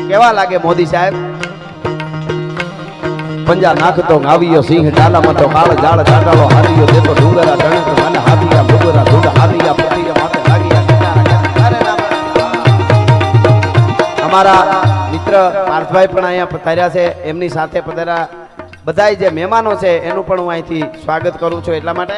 કેવા લાગે મોદી સાહેબ? પંજા નાખતો આવ્યો સિંહ ડાલામાં તો કાળ જાળ ચાટાળો હારીયો દેતો ડુંગરા ડણક મને હાથિયા ડુંગરા ધૂળ હાથિયા પતિયા માથે લાગિયા. અમારા મિત્ર પાર્થભાઈ પણ અહીંયા પધાર્યા છે, એમની સાથે પધાર્યા બધા જે મહેમાનો છે એનું પણ હું અહીંથી સ્વાગત કરું છું. એટલા માટે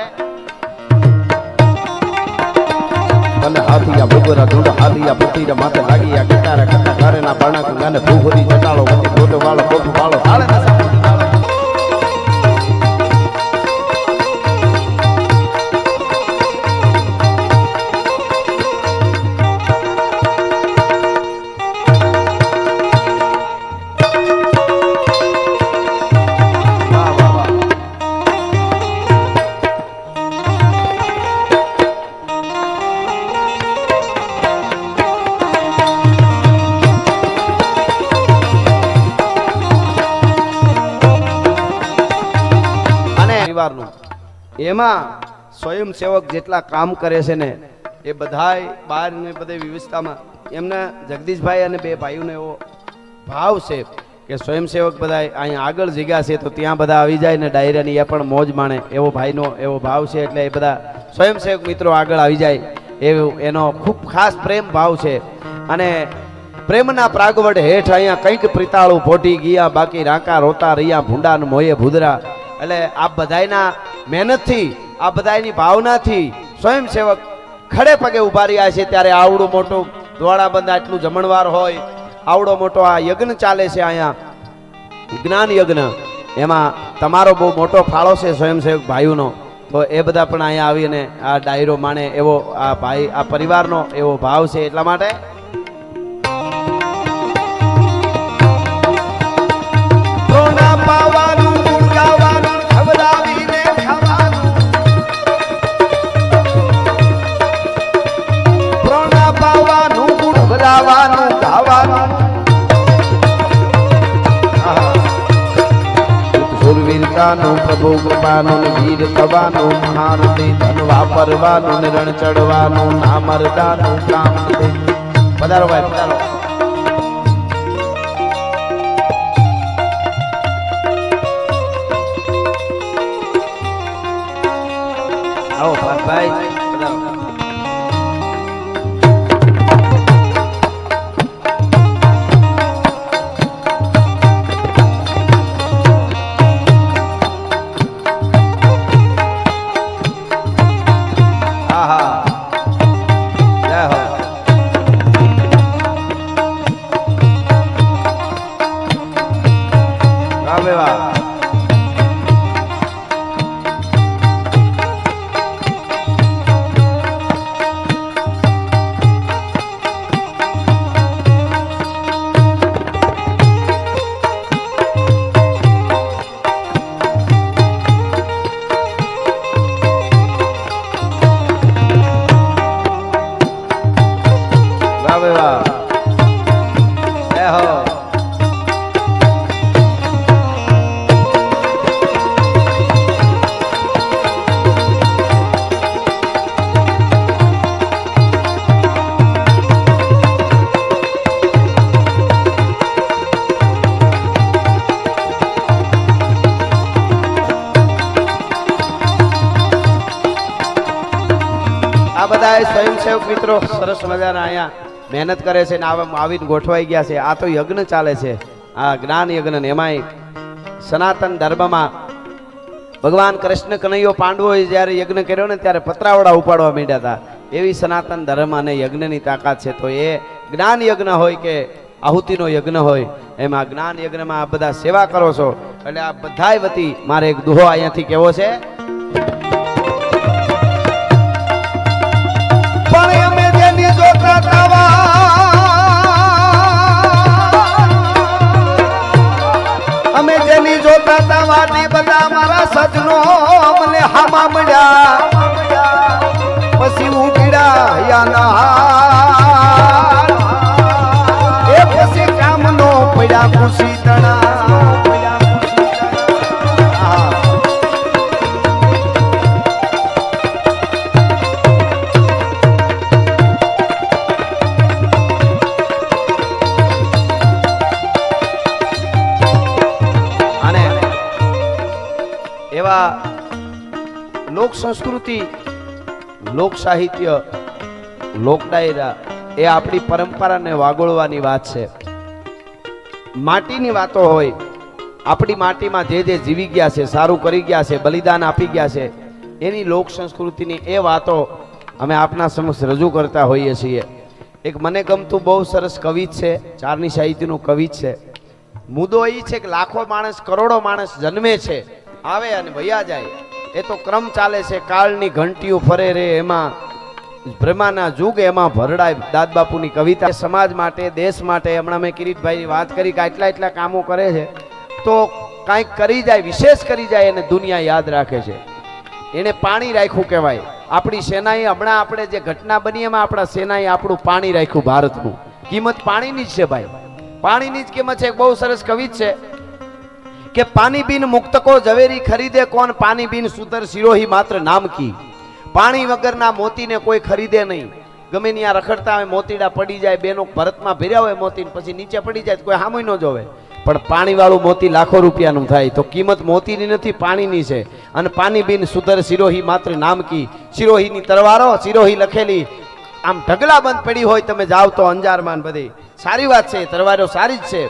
મને હાથિયા ડુંગરા ધૂળ હાથિયા પતિયા માથે લાગિયા ગટારા કટા કારેના બાણા ગાને ભૂખરી ચટાળો વતી ગોટો વાળો કોઠું વાળો હાલે ના એમાં સ્વયંસેવક જેટલા કામ કરે છે ને એ બધાય બહાર ને બધે વ્યવસ્થામાં એમના જગદીશભાઈ અને બે ભાઈઓને એવો ભાવ છે કે સ્વયંસેવક બધા અહીંયા આગળ જગ્યા છે તો ત્યાં બધા આવી જાય ને ડાયરાની એ પણ મોજ માણે એવો ભાઈનો એવો ભાવ છે. એટલે એ બધા સ્વયંસેવક મિત્રો આગળ આવી જાય એનો ખૂબ ખાસ પ્રેમ ભાવ છે. અને પ્રેમના પ્રાગવડ હેઠ અહીંયા કંઈક પ્રિતાળું ફોટી ગયા બાકી રાંકા રોતા રહ્યા ભૂંડા મોયે ભૂદરા. એટલે આ બધાયના મહેનતથી આ બધાની ભાવનાથી સ્વયંસેવક ખડે પગે ઉભા રહ્યા છે. ત્યારે આવડું મોટું દ્વાળાબંધ આટલું જમણવાર હોય, આવડો મોટો આ યજ્ઞ ચાલે છે અહીંયા જ્ઞાન યજ્ઞ, એમાં તમારો બહુ મોટો ફાળો છે સ્વયંસેવક ભાઈઓનો. તો એ બધા પણ અહીંયા આવીને આ ડાયરો માણે એવો આ ભાઈ આ પરિવારનો એવો ભાવ છે. એટલા માટે પ્રભુ કૃપાનું વીર થવાનું મહારથી ધન વાપરવાનું ને રણ ચડવાનું ના મરદાનું કામ. પધારો ભાઈ પધારો. આવો ભાઈ પધારો. બધા સ્વયંસેવક મિત્રો સરસ મજાના અહીંયા મહેનત કરે છે ને આવીને ગોઠવાઈ ગયા છે. આ તો યજ્ઞ ચાલે છે, આ જ્ઞાન યજ્ઞ. એમાંય સનાતન ધર્મમાં ભગવાન કૃષ્ણ કનૈયો પાંડવોએ જ્યારે યજ્ઞ કર્યો ને ત્યારે પતરાવડા ઉપાડવા માંડ્યા હતા. એવી સનાતન ધર્મ અને યજ્ઞની તાકાત છે. તો એ જ્ઞાન યજ્ઞ હોય કે આહુતિનો યજ્ઞ હોય, એમાં જ્ઞાન યજ્ઞમાં આ બધા સેવા કરો છો. એટલે આ બધાય વતી મારે એક દુહો અહીંયાથી કેવો છે. અમે જેની જોતા તા વાટી બધા મારા સજનો મને હામા મળ્યા, પછી ઉગડ્યા યાના એ પછી કામનો પડ્યા ખુશી તણા. આ લોક સંસ્કૃતિ, લોક સાહિત્ય, લોક ડાયરા એ આપણી પરંપરાને વાગોળવાની વાત છે. માટીની વાતો હોય, આપણી માટીમાં જે જે જીવી ગયા છે, સારું કરી ગયા છે, બલિદાન આપી ગયા છે, એની લોક સંસ્કૃતિની એ વાતો અમે આપના સમક્ષ રજૂ કરતા હોઈએ છીએ. એક મને ગમતું બહુ સરસ કવિત છે, ચારની સાહિત્યનું કવિત છે. મુદ્દો એ છે કે લાખો માણસ, કરોડો માણસ જન્મે છે, આવે અને વયા જાય, એ તો ક્રમ ચાલે છે. કાળની ઘંટીઓ ફરે રે એમાં બ્રહ્માના જુગ એમાં ભરડાય. દાદ બાપુની કવિતા. સમાજ માટે, દેશ માટે, હમણાં મેં કિરીટભાઈની વાત કરી કે એટલા કામો કરે છે, તો કાંઈક કરી જાય, વિશેષ કરી જાય એને દુનિયા યાદ રાખે છે. એને પાણી રાખ્યું કહેવાય. આપણી સેનાએ હમણાં આપણે જે ઘટના બની એમાં આપણા સેનાએ આપણું પાણી રાખ્યું. ભારતનું કિંમત પાણીની જ છે ભાઈ, પાણીની જ કિંમત છે. બહુ સરસ કવિત છે કે પાણી બિન મુક્ત કો ઝવેરી ખરીદે કોણ, પાણી બિન સુધર સિરોહી માત્ર નામ કી. પાણી વગરના મોતીને કોઈ ખરીદે નહીં. ગમે ત્યાં રખડતા હોય, મોતીડા પડી જાય, બેનો ભરતમાં ભર્યા હોય મોતી, પછી નીચે પડી જાય કોઈ સામું ન જોવે. પણ પાણી વાળું મોતી લાખો રૂપિયાનું થાય. તો કિંમત મોતીની નથી, પાણીની છે. અને પાણી બિન સુધર સિરોહી માત્ર નામ કી. સિરોહીની તલવારો, સિરોહી લખેલી આમ ઢગલા બંધ પડી હોય, તમે જાઓ તો અંજારમાં બધી સારી વાત છે, તલવારો સારી જ છે,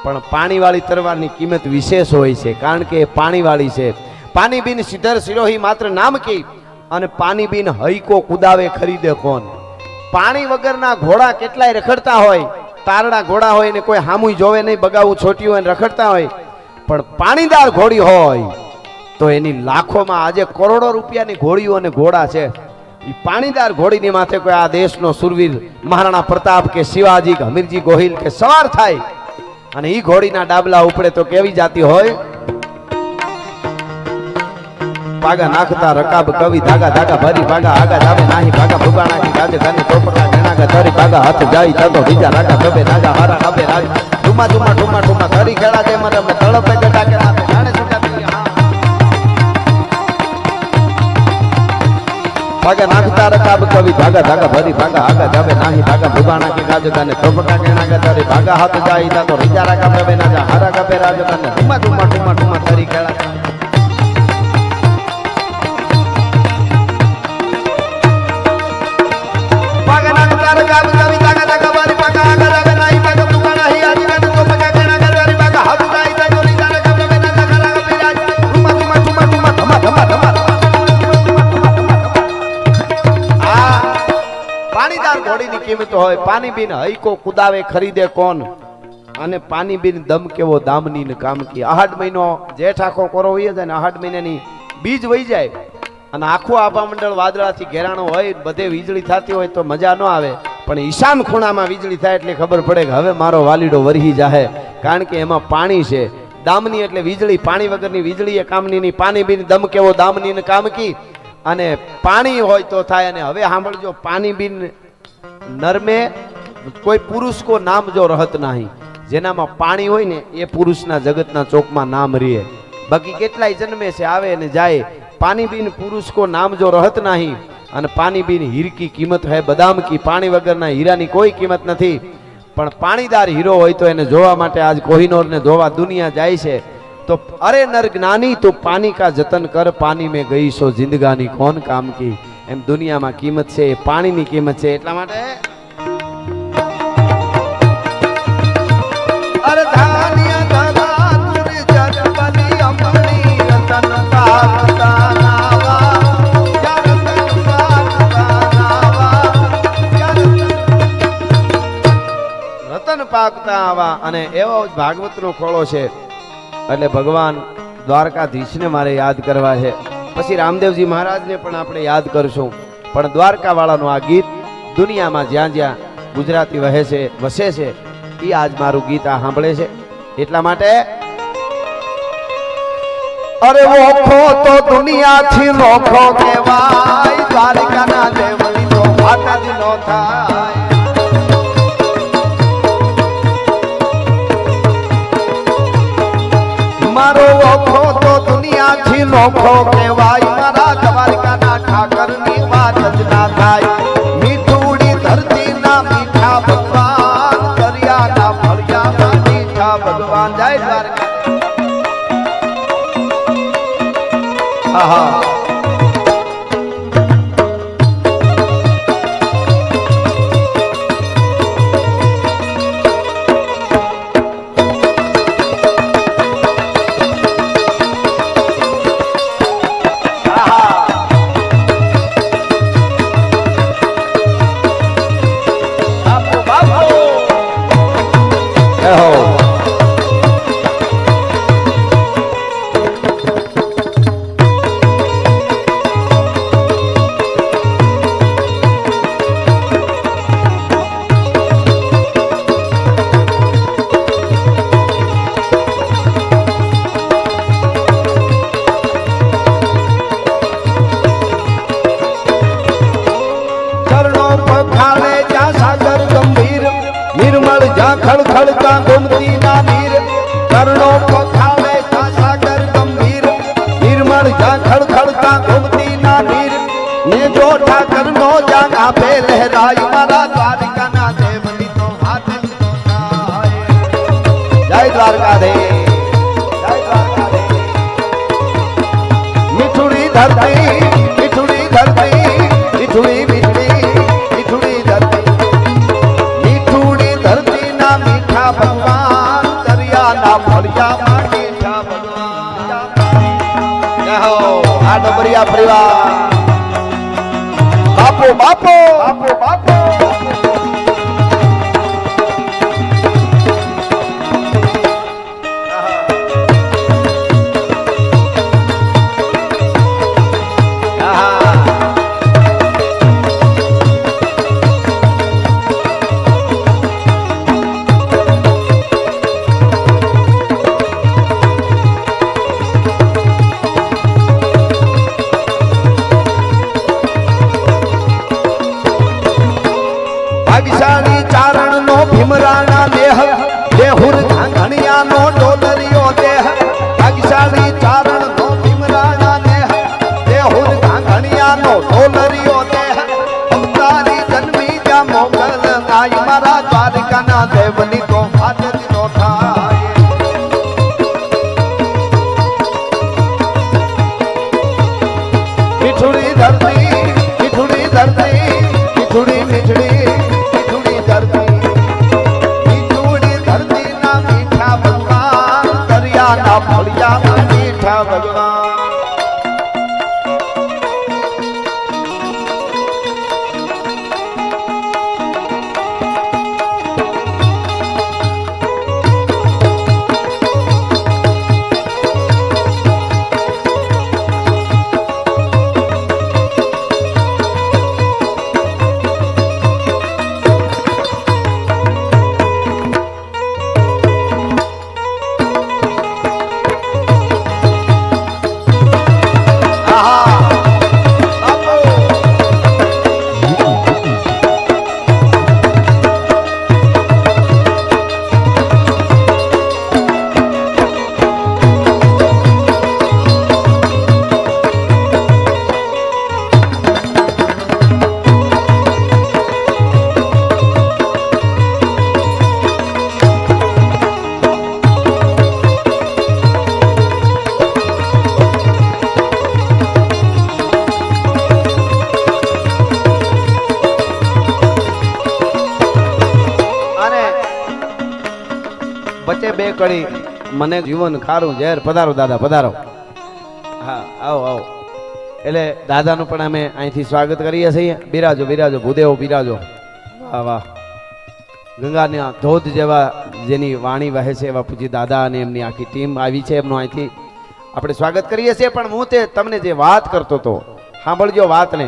પણ પાણીવાળી તલવારની કિંમત વિશેષ હોય છે, કારણ કે એ પાણીવાળી છે. પાણી બિન સિધર સિરોહી માત્ર નામ કી, અને પાણી બિન હૈકો કુદાવે ખરીદે કોણ. પાણી વગરના ઘોડા કેટલાય રખડતા હોય, તારડા ઘોડા હોય ને કોઈ હામુય જોવે નહીં, બગાવું છોટ્યું હોય ને રખડતા હોય, પણ પાણીદાર ઘોડી હોય તો એની લાખોમાં, આજે કરોડો રૂપિયાની ઘોડીઓ અને ઘોડા છે. એ પાણીદાર ઘોડીની માથે કોઈ આ દેશનો સુરવીર મહારાણા પ્રતાપ કે શિવાજી કે હમીરજી ગોહિલ કે સવાર થાય અને એ ઘોડીના ડાબલા ઉપડે તો કેવી જાતી હોય. પાગા નાખતા રકાબ કવિ ધાગા ધાગા ભરી પાગા આગા જાવે નાહી પાગા ભુગાણા કી ગાજે ગાને ટોપકા ગણાગા ધરી પાગા હાથ જાય તતો બીજા રાગા કબે રાગા હારા કબે રાગ ઠુમા ઠુમા ઠુમા ઠુમા ધરી ખેડા દે મને તળપે ગટા કે રાતે જાણે છૂટા દી. પાગા નાખતા રકાબ કવિ ધાગા ધાગા ભરી પાગા આગા જાવે નાહી પાગા ભુગાણા કી ગાજે ગાને ટોપકા ગણાગા ધરી પાગા હાથ જાય તતો બીજા રાગા કબે નાજા હારા કબે રાગ ગાને ઠુમા ઠુમા ઠુમા ઠુમા ધરી ખેડા. પાણીદાર ઘોડીની કિંમત હોય. પાણી બિન હૈકો કુદાવે ખરીદે કોણ, અને પાણી બિન દમ કેવો દામની ને કામ કી. આહાડ મહિનો જેઠ આખો કોરો વહી જાય ને આહાડ મહિનાની બીજ વહી જાય અને આખું આભા મંડળ વાદળાથી ઘેરાણું હોય, બધે વીજળી થતી હોય તો મજા ન આવે, પણ ઈશાન ખૂણામાં વીજળી થાય એટલે ખબર પડે કે હવે મારો વાલીડો વરહી જાહે, કારણ કે એમાં પાણી છે. દામની એટલે વીજળી, પાણી વગરની વીજળી એ કામની નહીં. પાણી બિન દમ કેવો દામની ને કામ કી, અને પાણી હોય તો થાય. અને હવે સાંભળજો, પાણી બિન નરમે કોઈ પુરુષ કો નામ જો રહત નહીં. જેનામાં પાણી હોય ને એ પુરુષના જગતના ચોકમાં નામ રહે. બાકી કેટલાય જન્મે છે, આવે ને જાય. પાણી બિન પુરુષ કો નામ જો રહત નહીં, અને પાણી બિન હીર કી કિંમત હૈ બદામ કી. પાણી વગરના હીરાની કોઈ કિંમત નથી, પણ પાણીદાર હીરો હોય તો એને જોવા માટે આજ કોહિનોર ને જોવા દુનિયા જાય છે. તો અરે નર જ્ઞાની તું પાણી કા જતન કર, પાણી મેં ગઈ સો જિંદગાની કોણ કામ કી. એમ દુનિયામાં કિંમત છે, પાણીની કિંમત છે. એટલા માટે અરે ધાનિયા ધરા તુર જગબલી અમણી રતન પાકતા નાવા રતન પાકતા આવા. અને એવો ભાગવતનો ખોળો છે. એટલે ભગવાન દ્વારકાધીશને મારે યાદ કરવા છે. પછી રામદેવજી મહારાજને પણ આપણે યાદ કરશું. પણ દ્વારકા વાળાનું આ ગીત દુનિયામાં જ્યાં જ્યાં ગુજરાતી વસે છે એ આજ મારું ગીત આ સાંભળે છે. એટલા માટે અરે ઓખો તો દુનિયાથી નોખો કહેવાય, દ્વારકાના દેવની તો વાત જ નો થાય. મારો ઓખો તો દુનિયાથી નોખો કહેવાય, મારા દ્વારકાના ઠાકરની વાત જ ના થાય. મીઠુડી ધરતીના મીઠા ભગવાન, દરિયાના ફળિયાના મીઠા ભગવાન. જય દ્વારકા. આહા ખળખળતા ગોમતીના નીર કરણો પખાવે જા સાગર ગંભીર નિર્મળ જા ખળખળતા ગોમતીના નીર ને જો ઠાકરનો જાગ આપે લહેરાય મારા દ્વારકાના દેવની તો હાથ લીધો થાય જય દ્વારકાધીશ જય દ્વારકાધીશ મીઠુડી ધરતી મીઠુડી ધરતી મીઠુડી મીઠડી મીઠુડી ધરતી મીઠુડી ધરતી ના મીઠા ભગવાન દરિયાના ફળિયામાં મીઠા ભગવાન જય હો આ ડબરિયા પરિવાર બાપો બાપો બાપો બાપો ભાગ્યશાળી ચારણ નો ભીમરાણા દેહ દેહુર ઘાંઘણિયા નો ડોલરિયો દેહ ભાગ્યશાળી ચારણ નો ભીમરાણા દેહ દેહુર ઘાંઘણિયા નો ડોલરિયો દેહ અવતારી જન્મી જા મોગલ ગાય મારા દ્વારકાના દેવની તો હાજરી નો થાય મીઠુડી ધરતી મીઠુડી ધરતી મીઠુડી મીઠડી ફળિયામાં મીઠા ભગવાન વચ્ચે બે કડી મને જીવન ખારું ઝેર પધારો દાદા પધારો હા આવો આવો એટલે દાદાનું પણ અમે અહીંથી સ્વાગત કરીએ છીએ બિરાજો બિરાજો ભૂદેવો બિરાજો વાહ વાહ ગંગાના ધોધ જેવા જેની વાણી વહે છે એવા પૂજી દાદા અને એમની આખી ટીમ આવી છે એમનું અહીંથી આપણે સ્વાગત કરીએ છીએ પણ હું તે તમને જે વાત કરતો હતો સાંભળજો વાતને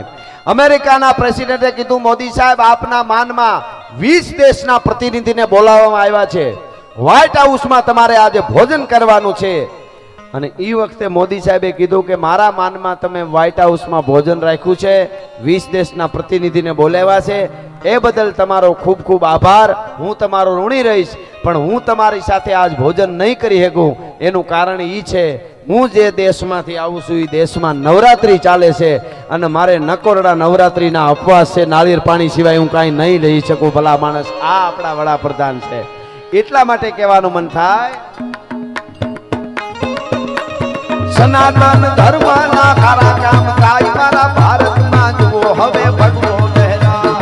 અમેરિકાના પ્રેસિડેન્ટે કીધું મોદી સાહેબ આપના માનમાં 20 દેશના પ્રતિનિધિને બોલાવવામાં આવ્યા છે વ્હાઇટ હાઉસમાં તમારે આજે ભોજન કરવાનું છે અને એ વખતે મોદી સાહેબે કીધું કે મારા માનમાં તમે વ્હાઇટ હાઉસમાં ભોજન રાખ્યું છે 20 દેશના પ્રતિનિધિને બોલાવ્યા છે એ બદલ તમારો ખૂબ ખૂબ આભાર હું તમારો ઋણી રહીશ પણ હું તમારી સાથે આજ ભોજન નહીં કરી શકું એનું કારણ એ છે હું જે દેશમાંથી આવું છું એ દેશમાં નવરાત્રી ચાલે છે અને મારે નકોરડા નવરાત્રીના ઉપવાસ છે નાળિયેર પાણી સિવાય હું કાંઈ નહીં લઈ શકું ભલા માણસ આ આપણા વડાપ્રધાન છે એટલા માટે કહેવાનું મન થાય સનાતન ધર્મના ખારા કામ થાય મારા ભારતમાં જુઓ હવે ભગવો લહેરાય.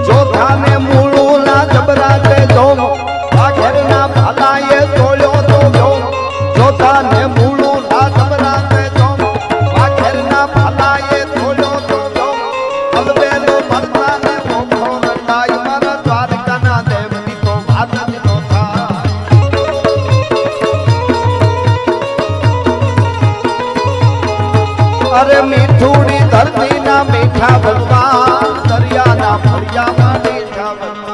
જોધાને મૂળુના જબરાતે જોમ આઘેરના ભાલાએ તોળ્યો તો જોમ. જોધાને મૂળુના જબરાતે જોમ આઘેરના ભાલાએ તોળ્યો તો જોમ. અલબેલો મરતાને મોખો રંડાય મારા દ્વારકાના દેવની તો વાત જ નો થાય. અરે મીઠુડી ધરતીના મીઠા ભગવાન દરિયાના ફળિયામાં મીઠા ભગવાન.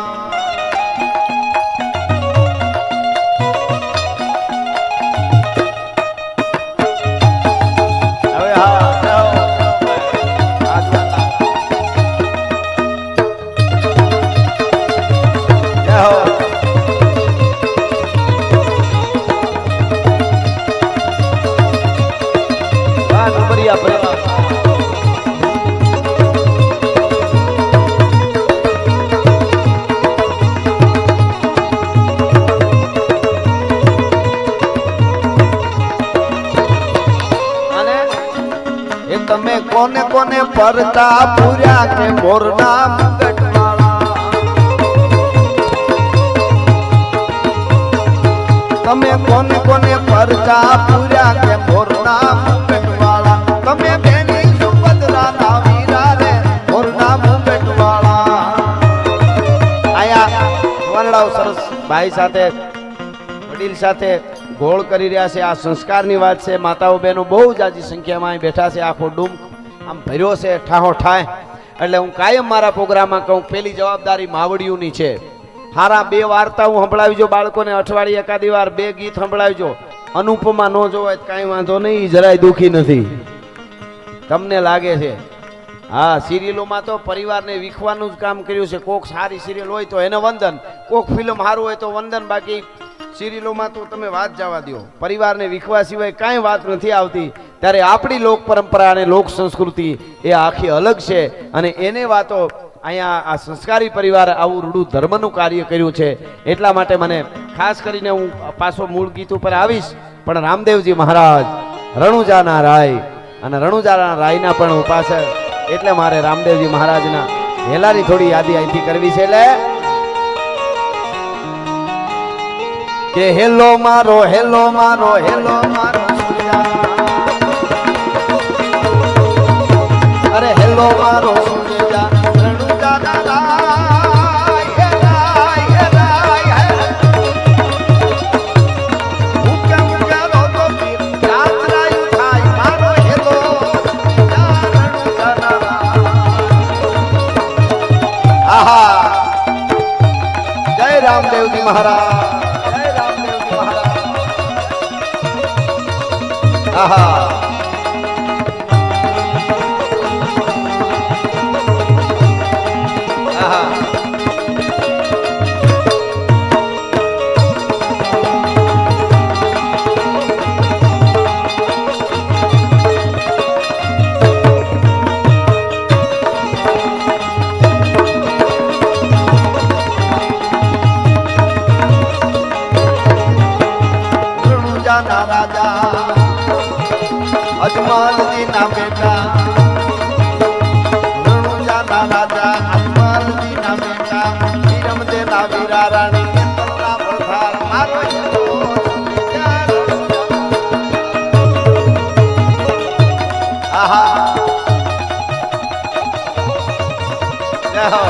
હવે હા તમે કોને કોને પરતા પૂર્યા કે મોરના મુગટવાળા. તમે કોને કોને પરતા પૂર્યા કે મોરના મુગટવાળા. તમે બેની સુભદ્રાના વીરા રે મોરના મુગટવાળા. આયા વરડાવ સરસ ભાઈ સાથે વડીલ સાથે ગોળ કરી રહ્યા છે. આ સંસ્કારની વાત છે. માતાઓ બહેનો બહુ જાજી સંખ્યામાં અહીં બેઠા છે. આખો ડૂમ આમ ભર્યો છે ઠાહો ઠાય. એટલે હું કાયમ મારા પ્રોગ્રામમાં કહું પેલી જવાબદારી માવડીઓની છે. હારા બે વાર્તા હું સંભળાવીજો બાળકોને. અઠવાડિયે એકાદી વાર બે ગીત સંભળાવીજો. અનુપમા ન જોવાય કાંઈ વાંધો નહીં, જરાય દુઃખી નથી. તમને લાગે છે હા સિરિયલોમાં તો પરિવારને વીખવાનું જ કામ કર્યું છે. કોક સારી સિરિયલ હોય તો એને વંદન, કોક ફિલ્મ સારું હોય તો વંદન. બાકી સિરિયલોમાં તો તમે વાત જવા દો. પરિવારને વીખવા સિવાય કાંઈ વાત નથી આવતી. ત્યારે આપણી લોક પરંપરા અને લોક સંસ્કૃતિ એ આખી અલગ છે. અને એને વાતો અહીંયા આ સંસ્કારી પરિવાર આવું રૂડું ધર્મનું કાર્ય કર્યું છે. એટલા માટે મને ખાસ કરીને હું પાછો મૂળ ગીત ઉપર આવીશ. પણ રામદેવજી મહારાજ રણુજાના રાય અને રણુજાના રાયના પણ ઉપાસક. એટલે મારે રામદેવજી મહારાજના હેલાની થોડી યાદી અહીંથી કરવી છે. એટલે કે હેલો મારો હેલો મારો હેલો મારો અરે હેલો મારો રણુજાના રાય રાય રાય. હું કેમ કરો તો પીર યાત્રાયું થાય મારો હેલો રણુજાના રાય. આહા જય રામદેવજી મહારાજ. આહા રણુજાના રાજા અજમલજી ના બેટા. રણુજાના રાજા અજમલજી ના બેટા. વીરમદે ના વીરા રાણી તલના પ્રધાર મારો આહા જય હો.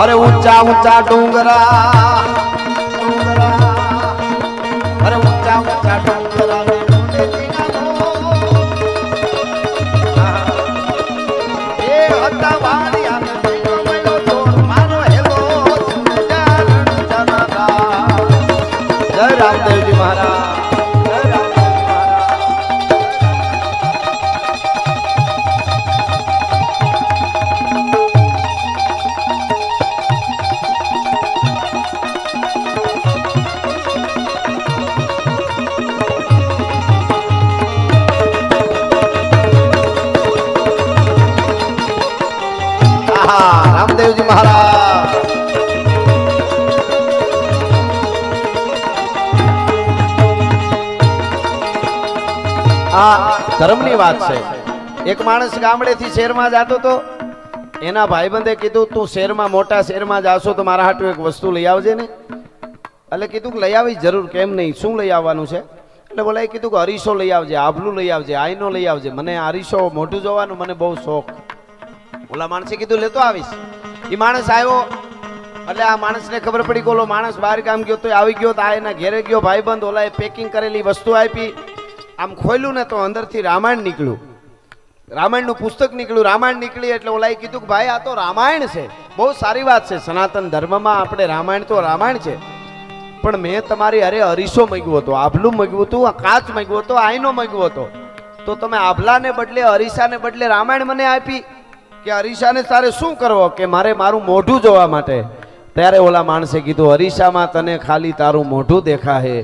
અરે ઊંચા ઊંચા ડુંગરા અરે ઊંચા ઊંચા ડુંગરા એ હતા વાડિયા ને મેલો ચોર મારો હેલો જય રામદેવજી મહારાજ રામદેવજી મહારાજ આ ધર્મની વાત છે. એક માણસ ગામડેથી શહેરમાં જતો તો એના ભાઈબંધે કીધું તું શહેરમાં મોટા શહેરમાં જાશો તો મારા હાટુ એક વસ્તુ લઈ આવજે ને. એટલે કીધું કે લઈ આવી જરૂર, કેમ નહીં, શું લઈ આવવાનું છે? એટલે બોલાએ કીધું કે અરીસો લઈ આવજે, આભલું લઈ આવજે, આઈનો લઈ આવજે, મને અરીસો મોઢું જોવાનું મને બહુ શોખ. ઓલા માણસે કીધું લેતો આવીશ. એ માણસ આવ્યો એટલે આ માણસને ખબર પડી કે ઓલો માણસ બહાર કામ ગયો તો આવી ગયો તો આ એના ઘેરે ગયો ભાઈબંધ. ઓલાએ પેકિંગ કરેલી વસ્તુ આપી, આમ ખોલ્યું ને તો અંદરથી રામાયણ નીકળ્યું, રામાયણનું પુસ્તક નીકળ્યું. રામાયણ નીકળી એટલે ઓલાએ કીધું કે ભાઈ આ તો રામાયણ છે, બહુ સારી વાત છે, સનાતન ધર્મમાં આપણે રામાયણ તો રામાયણ છે, પણ મેં તમારી અરે અરીસો માંગ્યો હતો, આભલું માંગ્યું હતું, કાચ માંગ્યો હતો, આઈનો માંગ્યો હતો, તો તમે આભલાને બદલે અરીસાને બદલે રામાયણ મને આપી કે અરીસાને તારે શું કરવો? કે મારે મારું મોઢું જોવા માટે. ત્યારે ઓલા માણસે કીધું અરીસામાં તને ખાલી તારું મોઢું દેખાય,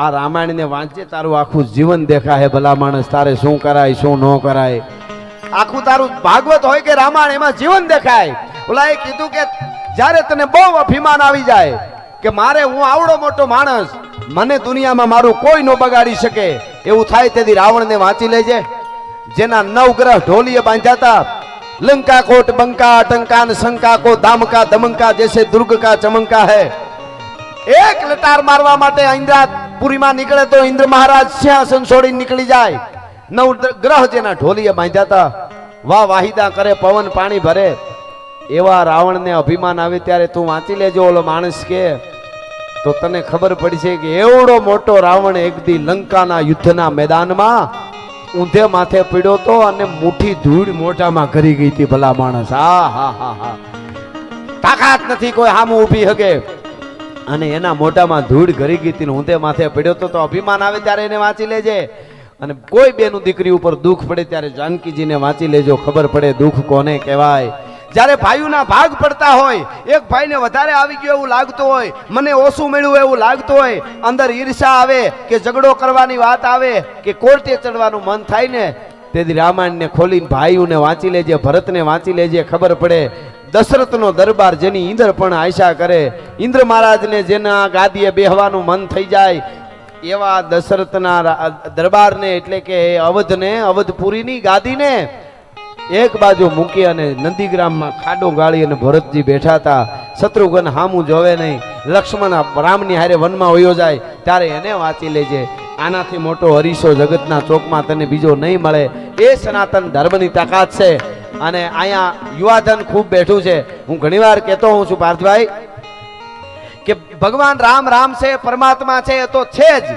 આ રામાયણને વાંચે તારું આખું જીવન દેખાય. ભલા માણસ તારે શું કરાય શું ન કરાય, આખું તારું ભાગવત હોય કે રામાયણ એમાં જીવન દેખાય. ઓલાએ કીધું કે જ્યારે તને બહુ અભિમાન આવી જાય કે મારે હું આવડો મોટો માણસ, મને દુનિયામાં મારું કોઈ ન બગાડી શકે એવું થાય તેથી રાવણને વાંચી લેજે. જેના 9 ગ્રહ ઢોલીએ બાંધ્યા, लंका कोट बंका टंका न शंका को दामका दमंका जैसे दुर्ग का चमंका है. एक लटार मारवा माटे इंद्रापुरी में निकले तो इंद्र महाराज सिंहासन छोड़ी निकली जाए. 9 ग्रह जेना ढोलीए बांध्या था, वाह वाहिदा करे पवन पानी भरे. एवा रावण ने अभिमान आवे त्यारे तू वांची लेजो. ओलो माणस के तो तने खबर पड़ी छे के एवडो मोटो रावण एक दी लंकाना युद्धना मैदाનમાં ઊંધે માથે પીડ્યો તો અને મુઠ્ઠી ધૂળ મોઢામાં કરી ગઈ હતી. ભલા માણસ, હા હા હા હા, તાકાત નથી કોઈ સામું ઊભી હકે, અને એના મોઢામાં ધૂળ ઘરી ગઈ હતી, ઊંધે માથે પડ્યો તો અભિમાન આવે ત્યારે એને વાંચી લેજે. અને કોઈ બેનું દીકરી ઉપર દુઃખ પડે ત્યારે જાનકીજીને વાંચી લેજો, ખબર પડે દુઃખ કોને કહેવાય. જ્યારે ભાઈઓના ભાગ પડતા હોય, એક ભાઈને વધારે આવી ગયો એવું લાગતું હોય, મને ઓછું મળ્યું એવું લાગતું હોય, અંદર ઈર્ષા આવે કે ઝઘડો કરવાની વાત આવે કે કોર્ટે ચડવાનું મન થાય ને, તેથી રામાયણને ખોલીને ભાઈઓને વાંચી લેજે, ભરતને વાંચી લેજે, ખબર પડે દશરથનો દરબાર જેની ઇન્દ્ર પણ આશા કરે, ઇન્દ્ર મહારાજને જેના ગાદીએ બેહવાનું મન થઈ જાય એવા દશરથના દરબારને એટલે કે અવધને, અવધપુરીની ગાદીને એક બાજુ મૂકી અને નંદીગ્રામમાં ખાડો ગાળી અને ભરતજી બેઠા હતા. શત્રુઘ્ન હામું જોવે નહીં, લક્ષ્મણ રામની હારે વનમાં વયો જાય ત્યારે એને વાંચી લેજે. આનાથી મોટો હરીશો જગતના ચોકમાં તને બીજો નહીં મળે. એ સનાતન ધર્મની તાકાત છે. અને અહીંયા યુવાધન ખૂબ બેઠું છે. હું ઘણીવાર કહેતો હું છું પાર્થભાઈ કે ભગવાન રામ રામ છે, પરમાત્મા છે, એ તો છે જ,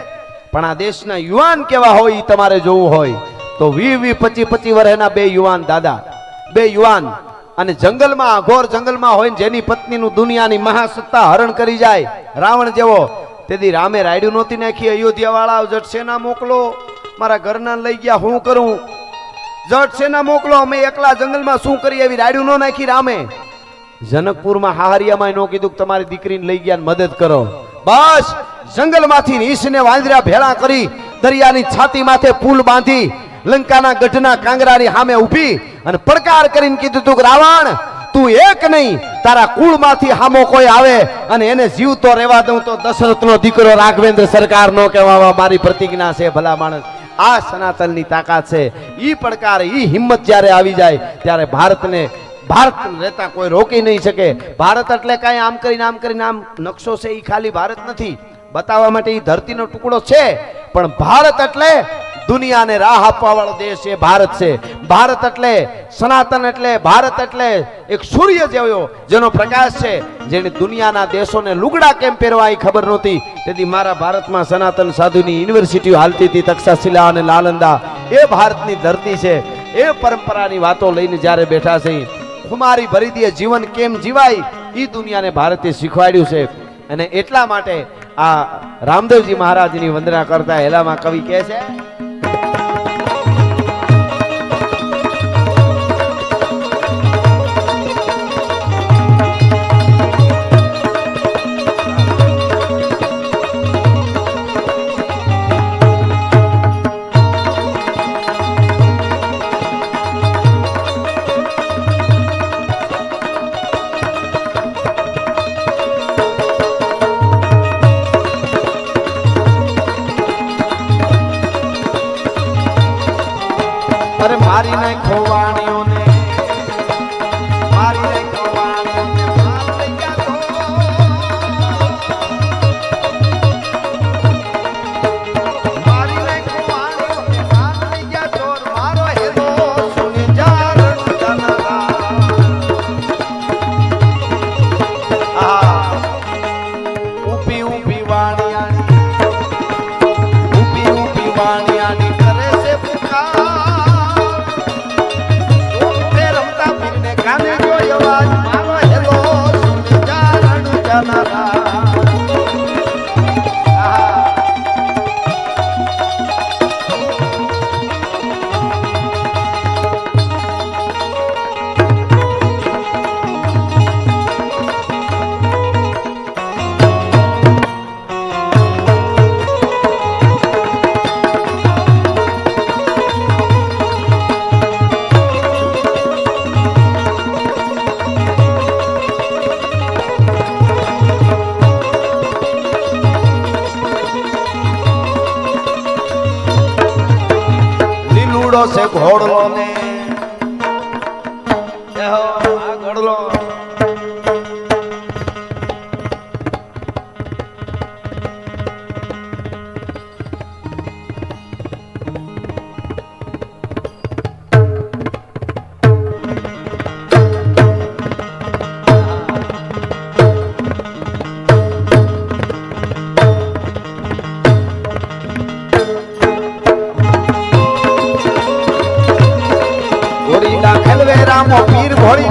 પણ આ દેશના યુવાન કેવા હોય એ તમારે જોવું હોય તો 20-25 વર્ષના બે યુવાન દાદા, બે યુવાન, અને જંગલમાં, અઘોર જંગલમાં હોય જેની પત્નીનું દુનિયાની મહાસત્તા હરણ કરી જાય રાવણ જેવો. તેથી રામે રાયડું નહોતી નાખી, અયોધ્યા વાળા જટ સેના મોકલો, મારા ઘરના લઈ ગયા હું કરું, જટ સેના મોકલો, અમે એકલા જંગલમાં શું કરીએ, એવી રાયડું ન નાખી રામે. જનકપુરમાં હાહરિયામાં ન કીધું કે તમારી દીકરીને લઈ ગયા મદદ કરો, બસ જંગલમાંથી રીંછને વાંદરા ભેળા કરી દરિયાની છાતી માથે પુલ બાંધી લંકાના ગઢના કાંગરાની સામે ઊભી અને પડકાર કરીને કીધું તું કે રાવણ તું એક નહીં, તારા કુળમાંથી હામો કોઈ આવે અને એને જીવતો રહેવા દઉં તો દશરથનો દીકરો રાઘવેન્દ્ર સરકાર નો કહેવા મારી પ્રતિજ્ઞા છે. ભલા માણસ, આ સનાતનની તાકાત છે. ઈ પડકાર, ઈ હિંમત જ્યારે આવી જાય ત્યારે ભારત રહેતા કોઈ રોકી નહીં શકે. ભારત એટલે કાંઈ આમ કરીને આમ નકશો છે, ઈ ખાલી ભારત નથી બતાવવા માટે ઈ ધરતીનો ટુકડો છે, પણ ભારત એટલે દુનિયાને રાહ આપવા વાળો દેશ એ ભારત છે. ભારત એટલે સનાતન, એટલે ભારત એટલે એક સૂર્ય જેવો જેનો પ્રકાશ છે, જેને દુનિયાના દેશોને લુગડા કેમ પહેરવા એ ખબર નહોતી. તેથી મારા ભારતમાં સનાતન સાધુની યુનિવર્સિટીઓ હાલતી હતી, તક્ષશિલા અને નાલંદા. એ ભારતની ધરતી છે. એ પરંપરાની વાતો લઈને જ્યારે બેઠા છે, ખુમારી ભરી દે જીવન કેમ જીવાય એ દુનિયાને ભારતે શીખવાડ્યું છે. અને એટલા માટે આ રામદેવજી મહારાજની વંદના કરતા હેલામાં કવિ કહે છે, અરે મારી નહીં ખોવાણીઓને, મારી નહીં ખોવાણીઓને મારી નહીં ખોવાણીઓને મારી ગયા ચોર, મારો હેલો સુની જાણ જનરા. ઊભી ઊભી વાણિયાની, ઊભી ઊભી વાણિયાની કરે છે પુકાર. ગાને જો અવાજ મારો હેલો સુની જાણ જનરા. છે ઘોડલો ને આ ઘોડલો પીર ભોળી